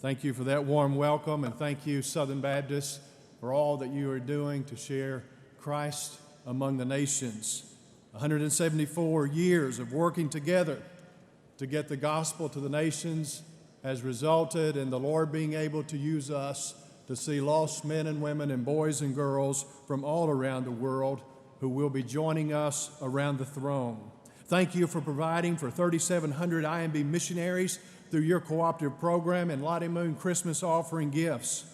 Thank you for that warm welcome, and thank you, Southern Baptists, for all that you are doing to share Christ among the nations. 174 years of working together to get the gospel to the nations has resulted in the Lord being able to use us to see lost men and women and boys and girls from all around the world who will be joining us around the throne. Thank you for providing for 3,700 IMB missionaries through your cooperative program and Lottie Moon Christmas offering gifts.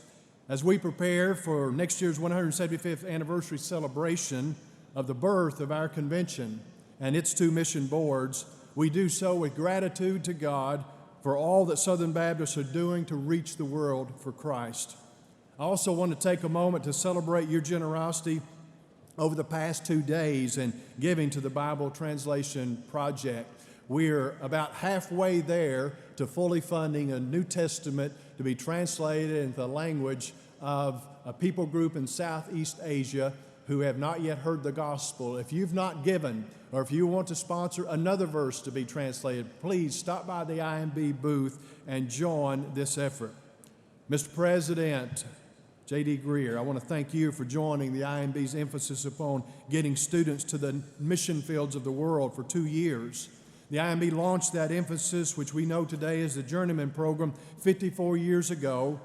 As we prepare for next year's 175th anniversary celebration of the birth of our convention and its two mission boards, we do so with gratitude to God for all that Southern Baptists are doing to reach the world for Christ. I also want to take a moment to celebrate your generosity over the past 2 days in giving to the Bible Translation Project. We're about halfway there to fully funding a New Testament to be translated into the language of a people group in Southeast Asia who have not yet heard the gospel. If you've not given, or if you want to sponsor another verse to be translated, please stop by the IMB booth and join this effort. Mr. President, J.D. Greer, I want to thank you for joining the IMB's emphasis upon getting students to the mission fields of the world for 2 years. The IMB launched that emphasis, which we know today is the Journeyman Program, 54 years ago,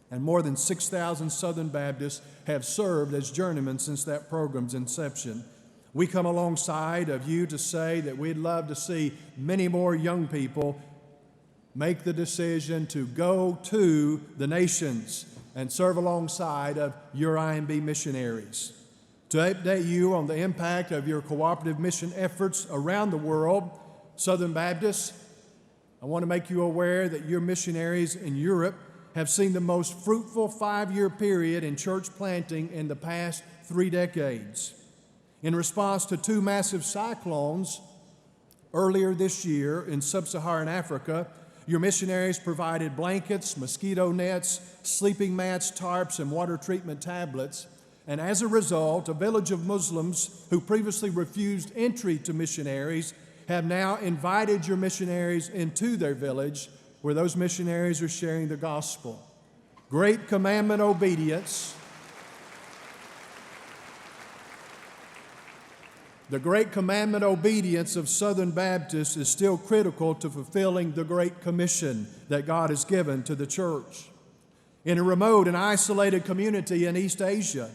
and more than 6,000 Southern Baptists have served as journeymen since that program's inception. We come alongside of you to say that we'd love to see many more young people make the decision to go to the nations and serve alongside of your IMB missionaries. To update you on the impact of your cooperative mission efforts around the world, Southern Baptists, I want to make you aware that your missionaries in Europe have seen the most fruitful 5-year period in church planting in the past 3 decades. In response to 2 massive cyclones earlier this year in sub-Saharan Africa, your missionaries provided blankets, mosquito nets, sleeping mats, tarps, and water treatment tablets. And as a result, a village of Muslims who previously refused entry to missionaries have now invited your missionaries into their village, where those missionaries are sharing the gospel. Great commandment obedience. The great commandment obedience of Southern Baptists is still critical to fulfilling the Great Commission that God has given to the church. In a remote and isolated community in East Asia,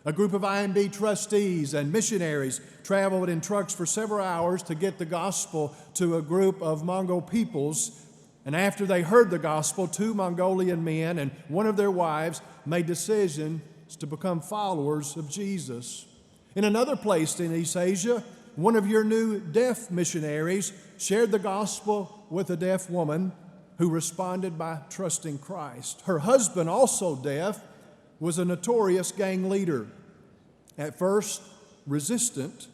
a group of IMB trustees and missionaries traveled in trucks for several hours to get the gospel to a group of Mongol peoples. And after they heard the gospel, 2 Mongolian men and one of their wives made decisions to become followers of Jesus. In another place in East Asia, one of your new deaf missionaries shared the gospel with a deaf woman who responded by trusting Christ. Her husband, also deaf, was a notorious gang leader. At first, resistant,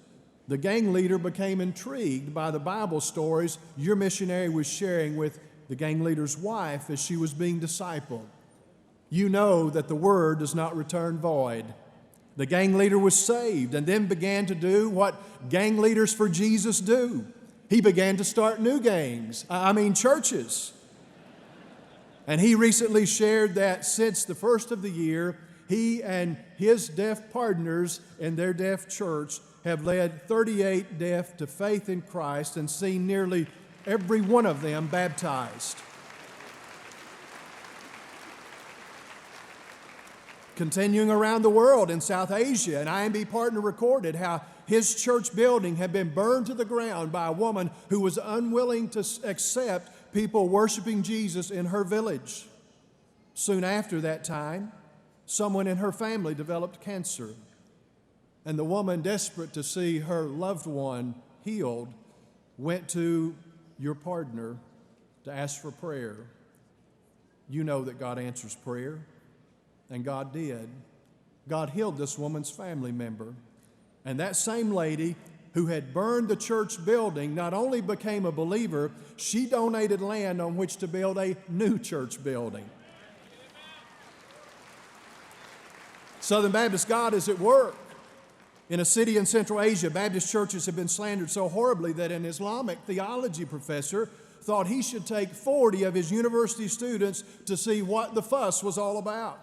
the gang leader became intrigued by the Bible stories your missionary was sharing with the gang leader's wife as she was being discipled. You know that the word does not return void. The gang leader was saved and then began to do what gang leaders for Jesus do. He began to start new churches. And he recently shared that since the first of the year, he and his deaf partners in their deaf church have led 38 deaf to faith in Christ and seen nearly every one of them baptized. Continuing around the world in South Asia, an IMB partner recorded how his church building had been burned to the ground by a woman who was unwilling to accept people worshiping Jesus in her village. Soon after that time, someone in her family developed cancer, and the woman, desperate to see her loved one healed, went to your partner to ask for prayer. You know that God answers prayer. And God did. God healed this woman's family member. And that same lady who had burned the church building not only became a believer, she donated land on which to build a new church building. Southern Baptist, God is at work. In a city in Central Asia, Baptist churches have been slandered so horribly that an Islamic theology professor thought he should take 40 of his university students to see what the fuss was all about.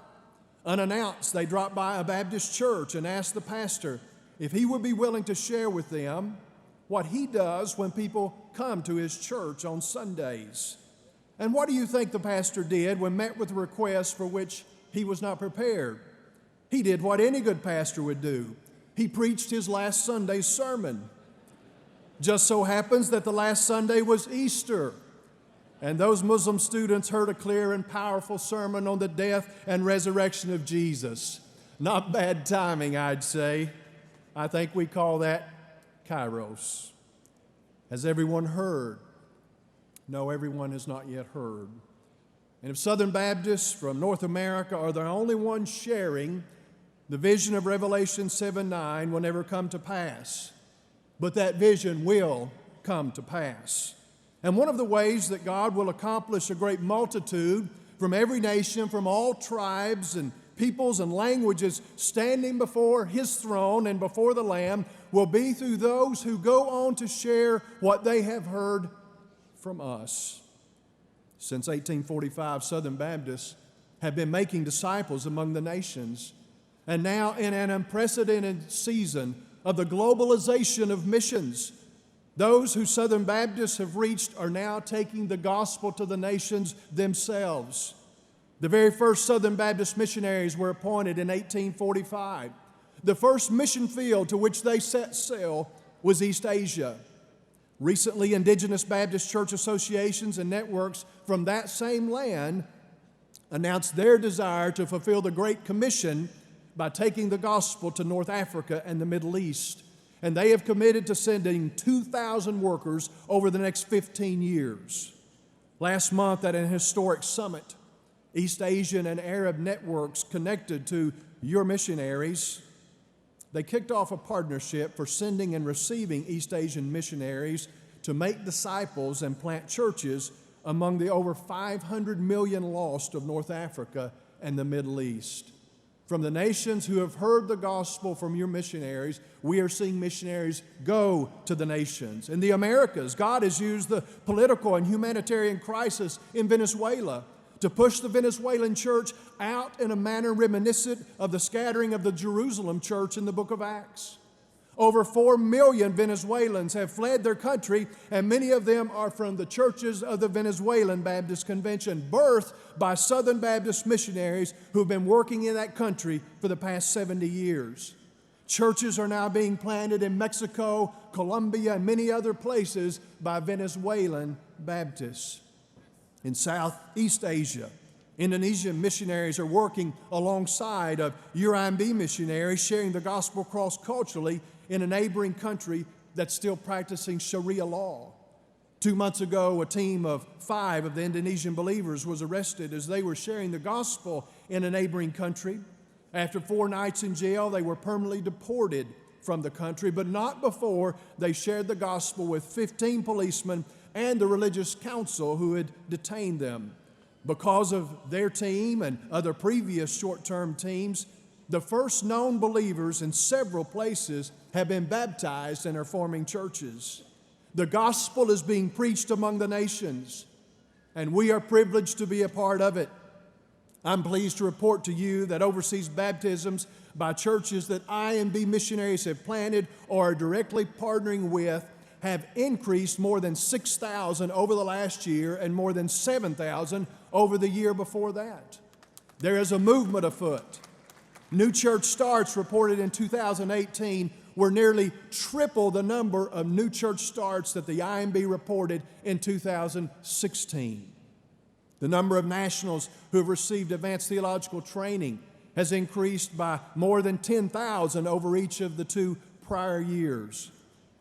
Unannounced, they dropped by a Baptist church and asked the pastor if he would be willing to share with them what he does when people come to his church on Sundays. And what do you think the pastor did when met with a request for which he was not prepared? He did what any good pastor would do. He preached his last Sunday's sermon. Just so happens that the last Sunday was Easter, and those Muslim students heard a clear and powerful sermon on the death and resurrection of Jesus. Not bad timing, I'd say. I think we call that Kairos. Has everyone heard? No, everyone has not yet heard. And if Southern Baptists from North America are the only ones sharing, the vision of Revelation 7:9 will never come to pass. But that vision will come to pass. And one of the ways that God will accomplish a great multitude from every nation, from all tribes and peoples and languages standing before His throne and before the Lamb will be through those who go on to share what they have heard from us. Since 1845, Southern Baptists have been making disciples among the nations. And now in an unprecedented season of the globalization of missions, those who Southern Baptists have reached are now taking the gospel to the nations themselves. The very first Southern Baptist missionaries were appointed in 1845. The first mission field to which they set sail was East Asia. Recently, indigenous Baptist church associations and networks from that same land announced their desire to fulfill the Great Commission by taking the gospel to North Africa and the Middle East. And they have committed to sending 2,000 workers over the next 15 years. Last month at an historic summit, East Asian and Arab networks connected to your missionaries, they kicked off a partnership for sending and receiving East Asian missionaries to make disciples and plant churches among the over 500 million lost of North Africa and the Middle East. From the nations who have heard the gospel from your missionaries, we are seeing missionaries go to the nations. In the Americas, God has used the political and humanitarian crisis in Venezuela to push the Venezuelan church out in a manner reminiscent of the scattering of the Jerusalem church in the book of Acts. Over 4 million Venezuelans have fled their country, and many of them are from the churches of the Venezuelan Baptist Convention, birthed by Southern Baptist missionaries who have been working in that country for the past 70 years. Churches are now being planted in Mexico, Colombia, and many other places by Venezuelan Baptists. In Southeast Asia, Indonesian missionaries are working alongside of your IMB missionaries, sharing the gospel cross-culturally in a neighboring country that's still practicing Sharia law. 2 months ago, a team of 5 of the Indonesian believers was arrested as they were sharing the gospel in a neighboring country. After 4 nights in jail, they were permanently deported from the country, but not before they shared the gospel with 15 policemen and the religious council who had detained them. Because of their team and other previous short-term teams, the first known believers in several places have been baptized and are forming churches. The gospel is being preached among the nations, and we are privileged to be a part of it. I'm pleased to report to you that overseas baptisms by churches that IMB missionaries have planted or are directly partnering with have increased more than 6,000 over the last year and more than 7,000 over the year before that. There is a movement afoot. New church starts reported in 2018 were nearly triple the number of new church starts that the IMB reported in 2016. The number of nationals who have received advanced theological training has increased by more than 10,000 over each of the 2 prior years.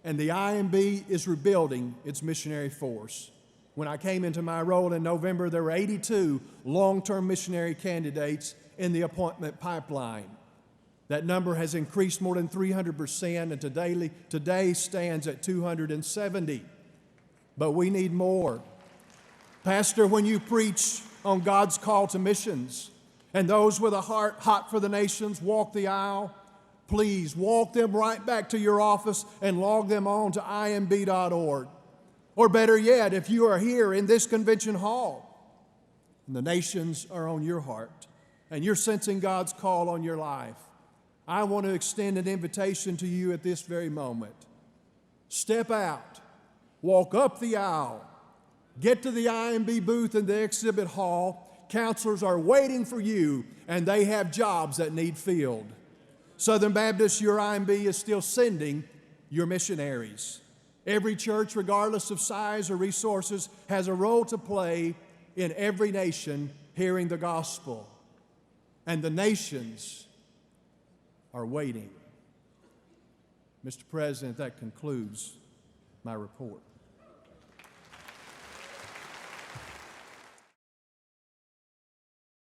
And the IMB is rebuilding its missionary force. When I came into my role in November, there were 82 long-term missionary candidates in the appointment pipeline. That number has increased more than 300% and today stands at 270. But we need more. Pastor, when you preach on God's call to missions and those with a heart hot for the nations walk the aisle, please walk them right back to your office and log them on to imb.org. Or better yet, if you are here in this convention hall and the nations are on your heart and you're sensing God's call on your life, I want to extend an invitation to you at this very moment. Step out, walk up the aisle, get to the IMB booth in the exhibit hall. Counselors are waiting for you, and they have jobs that need filled. Southern Baptist, your IMB is still sending your missionaries. Every church, regardless of size or resources, has a role to play in every nation hearing the gospel. And the nations are waiting. Mr. President, that concludes my report.